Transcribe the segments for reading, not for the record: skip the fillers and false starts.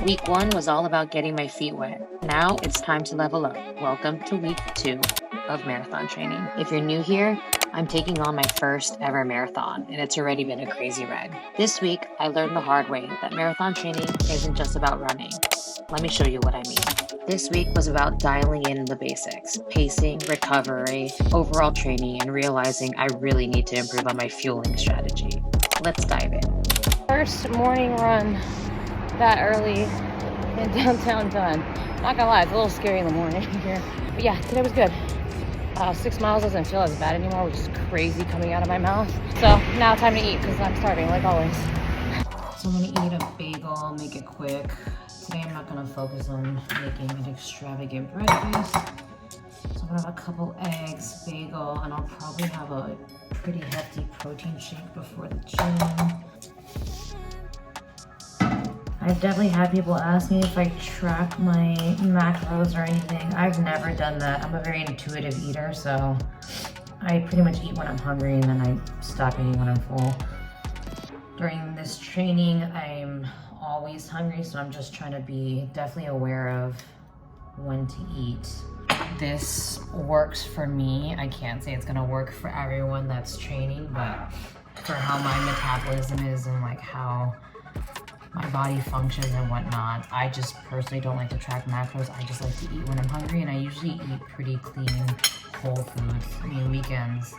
Week 1 was all about getting my feet wet. Now it's time to level up. Welcome to week 2 of marathon training. If you're new here, I'm taking on my first ever marathon, and it's already been a crazy ride. This week, I learned the hard way that marathon training isn't just about running. Let me show you what I mean. This week was about dialing in the basics, pacing, recovery, overall training, and realizing I really need to improve on my fueling strategy. Let's dive in. First morning run that early in downtown done. Not gonna lie, it's a little scary in the morning here. But yeah, today was good. 6 miles doesn't feel as bad anymore, which is crazy coming out of my mouth. So now time to eat because I'm starving like always. So I'm gonna eat a bagel, make it quick. Today I'm not gonna focus on making an extravagant breakfast. So I'm gonna have a couple eggs, bagel, and I'll probably have a pretty hefty protein shake before the gym. I've definitely had people ask me if I track my macros or anything. I've never done that. I'm a very intuitive eater, so I pretty much eat when I'm hungry and then I stop eating when I'm full. During this training, I'm always hungry, so I'm just trying to be definitely aware of when to eat. This works for me. I can't say it's gonna work for everyone that's training, but for how my metabolism is and like how my body functions and whatnot, I just personally don't like to track macros. I just like to eat when I'm hungry, and I usually eat pretty clean, whole foods. I mean, weekends,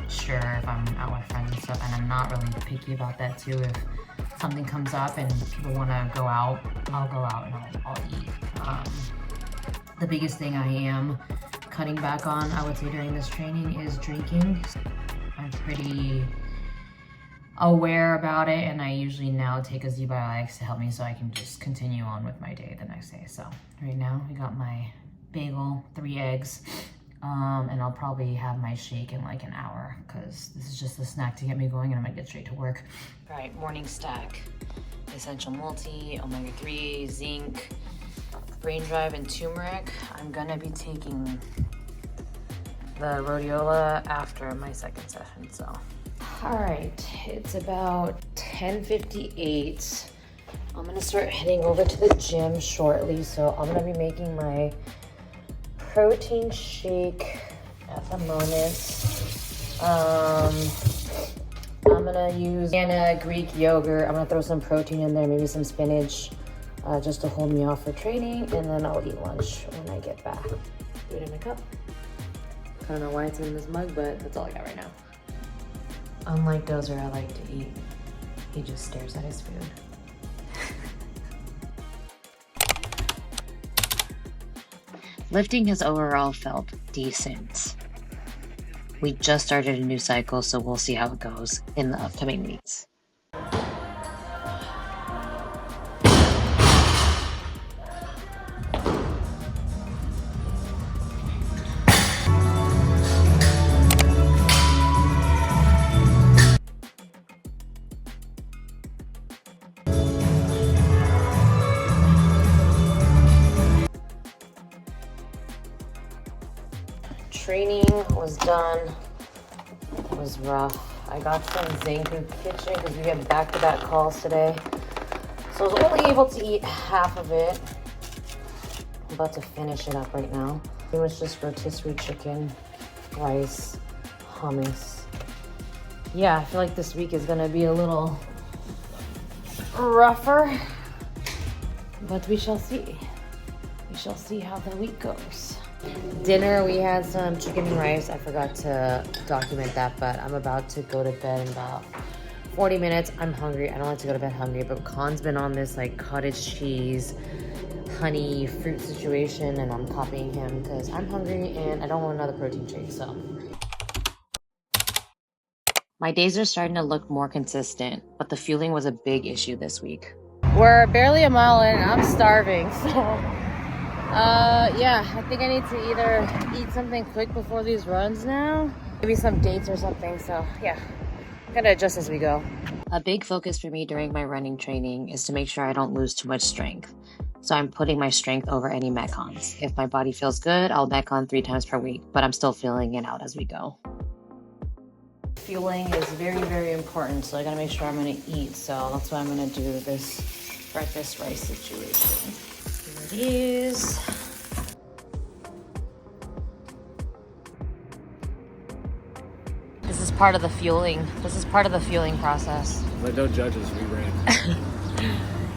sure, if I'm out with friends and stuff, and I'm not really picky about that too. If something comes up and people want to go out, I'll go out and I'll eat. The biggest thing I am cutting back on, I would say, during this training is drinking. I'm pretty aware about it, and I usually now take a ZBiotics to help me so I can just continue on with my day the next day. So right now we got my bagel, 3 eggs, and I'll probably have my shake in like an hour because this is just a snack to get me going and I'm gonna get straight to work. All right, morning stack. Essential multi, omega-3, zinc, brain drive, and turmeric. I'm gonna be taking the rhodiola after my second session, so. All right, it's about 10:58. I'm gonna start heading over to the gym shortly, so I'm gonna be making my protein shake at the moment. I'm gonna use Greek yogurt. I'm gonna throw some protein in there, maybe some spinach, just to hold me off for training, and then I'll eat lunch when I get back. Do it in my cup. I don't know why it's in this mug, but that's all I got right now. Unlike Dozer, I like to eat. He just stares at his food. Lifting has overall felt decent. We just started a new cycle, so we'll see how it goes in the upcoming weeks. Training was done. It was rough. I got some zinc in the kitchen because we had back-to-back calls today. So I was only able to eat half of it. I'm about to finish it up right now. It was just rotisserie chicken, rice, hummus. Yeah, I feel like this week is gonna be a little rougher, but we shall see. We shall see how the week goes. Dinner, we had some chicken and rice. I forgot to document that, but I'm about to go to bed in about 40 minutes. I'm hungry. I don't like to go to bed hungry, but Khan's been on this like cottage cheese, honey, fruit situation, and I'm copying him because I'm hungry and I don't want another protein shake, so. My days are starting to look more consistent, but the fueling was a big issue this week. We're barely a mile in and I'm starving, so. Yeah, I think I need to either eat something quick before these runs now, maybe some dates or something, so yeah, I'm gonna adjust as we go. A big focus for me during my running training is to make sure I don't lose too much strength. So I'm putting my strength over any Metcons. If my body feels good, I'll Metcon 3 times per week, but I'm still feeling it out as we go. Fueling is very, very important, so I gotta make sure I'm gonna eat, so that's why I'm gonna do this breakfast rice situation. Here it is. This is part of the fueling. This is part of the fueling process. But don't judge us, we ran.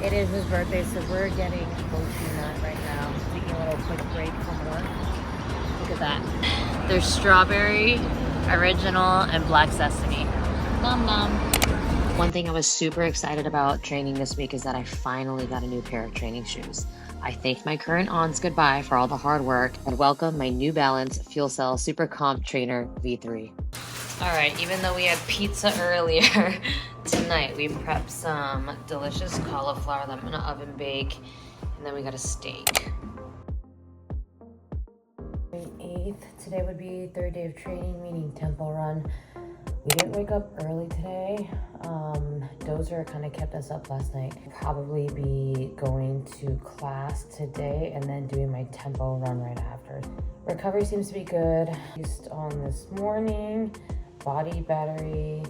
It is his birthday, so we're getting mochi nut right now. Taking a little quick break from work. Look at that. There's strawberry, original, and black sesame. Nom nom. One thing I was super excited about training this week is that I finally got a new pair of training shoes. I thanked my current aunts goodbye for all the hard work and welcomed my New Balance FuelCell Super Comp Trainer V3. All right, even though we had pizza earlier, tonight we prepped some delicious cauliflower that I'm gonna oven bake, and then we got a steak. 8th, today would be third day of training, meaning tempo run. We didn't wake up early today. Dozer kind of kept us up last night. Probably be going to class today and then doing my tempo run right after. Recovery seems to be good. Based on this morning, body battery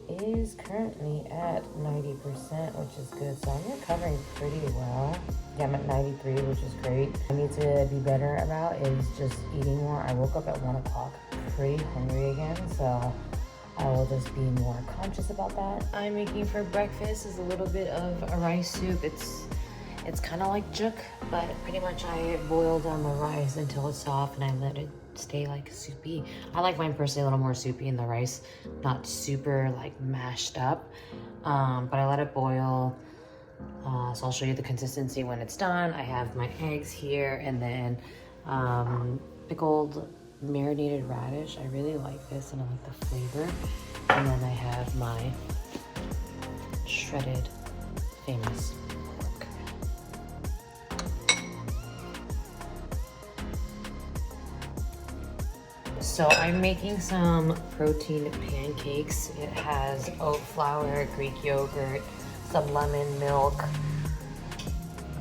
is currently at 90%, which is good. So I'm recovering pretty well. Yeah, I'm at 93, which is great. I need to be better about is just eating more. I woke up at 1 o'clock pretty hungry again, so I will just be more conscious about that. I'm making for breakfast is a little bit of a rice soup. It's kind of like juk, but pretty much I boil down the rice until it's soft and I let it stay like soupy. I like mine personally a little more soupy in the rice, not super like mashed up, but I let it boil. So I'll show you the consistency when it's done. I have my eggs here and then pickled marinated radish. I really like this and I like the flavor. And then I have my shredded famous pork. So I'm making some protein pancakes. It has oat flour, Greek yogurt, some lemon milk,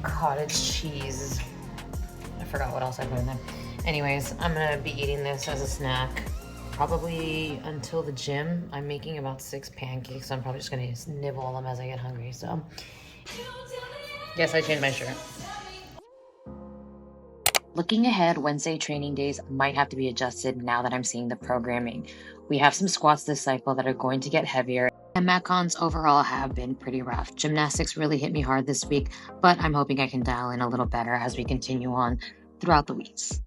cottage cheese. I forgot what else I put in there. Anyways, I'm gonna be eating this as a snack probably until the gym. I'm making about 6 pancakes, so I'm probably just gonna nibble them as I get hungry. So, yes, I changed my shirt. Looking ahead, Wednesday training days might have to be adjusted now that I'm seeing the programming. We have some squats this cycle that are going to get heavier, and Metcons overall have been pretty rough. Gymnastics really hit me hard this week, but I'm hoping I can dial in a little better as we continue on throughout the weeks.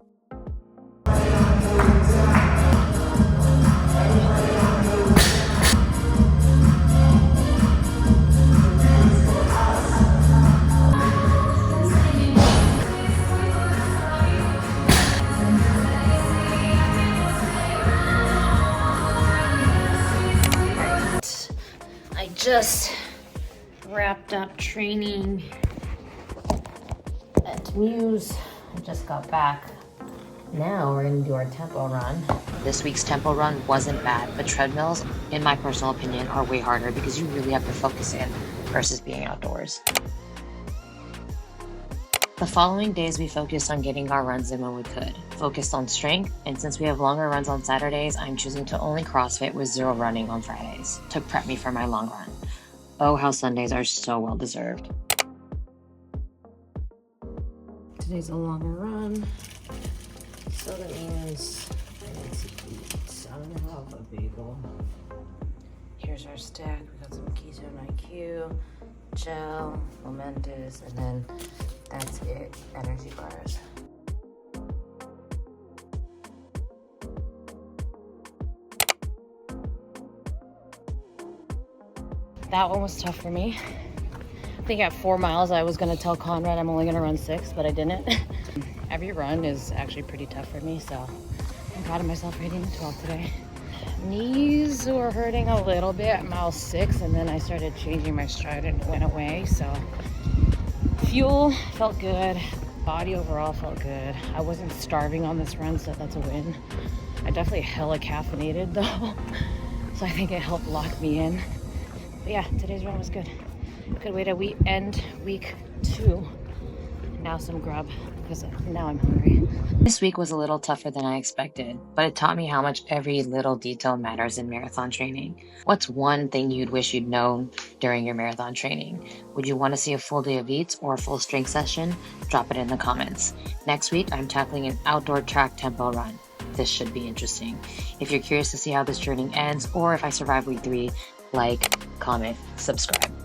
I just wrapped up training at Muse. I just got back. Now we're gonna do our tempo run. This week's tempo run wasn't bad, but treadmills, in my personal opinion, are way harder because you really have to focus in versus being outdoors. The following days we focused on getting our runs in when we could, focused on strength, and since we have longer runs on Saturdays, I'm choosing to only CrossFit with 0 running on Fridays to prep me for my long run. Oh, how Sundays are so well deserved. Today's a longer run, so that means I need to eat. I'm gonna have a bagel. Here's our stack. We got some Ketone IQ, gel, Momentous, and then that's it, energy bars. That one was tough for me. I think at 4 miles I was gonna tell Conrad I'm only gonna run 6, but I didn't. Every run is actually pretty tough for me, so I'm proud of myself for hitting the 12 today. Knees were hurting a little bit at mile 6, and then I started changing my stride and it went away, so fuel felt good. Body overall felt good. I wasn't starving on this run, so that's a win. I definitely hella caffeinated though, so I think it helped lock me in. But yeah, today's run was good. Good way to end week 2. now some grub because now I'm hungry. This week was a little tougher than I expected, but it taught me how much every little detail matters in marathon training. What's one thing you'd wish you'd known during your marathon training? Would you want to see a full day of eats or a full strength session? Drop it in the comments. Next week, I'm tackling an outdoor track tempo run. This should be interesting. If you're curious to see how this journey ends or if I survive week 3, like, comment, subscribe.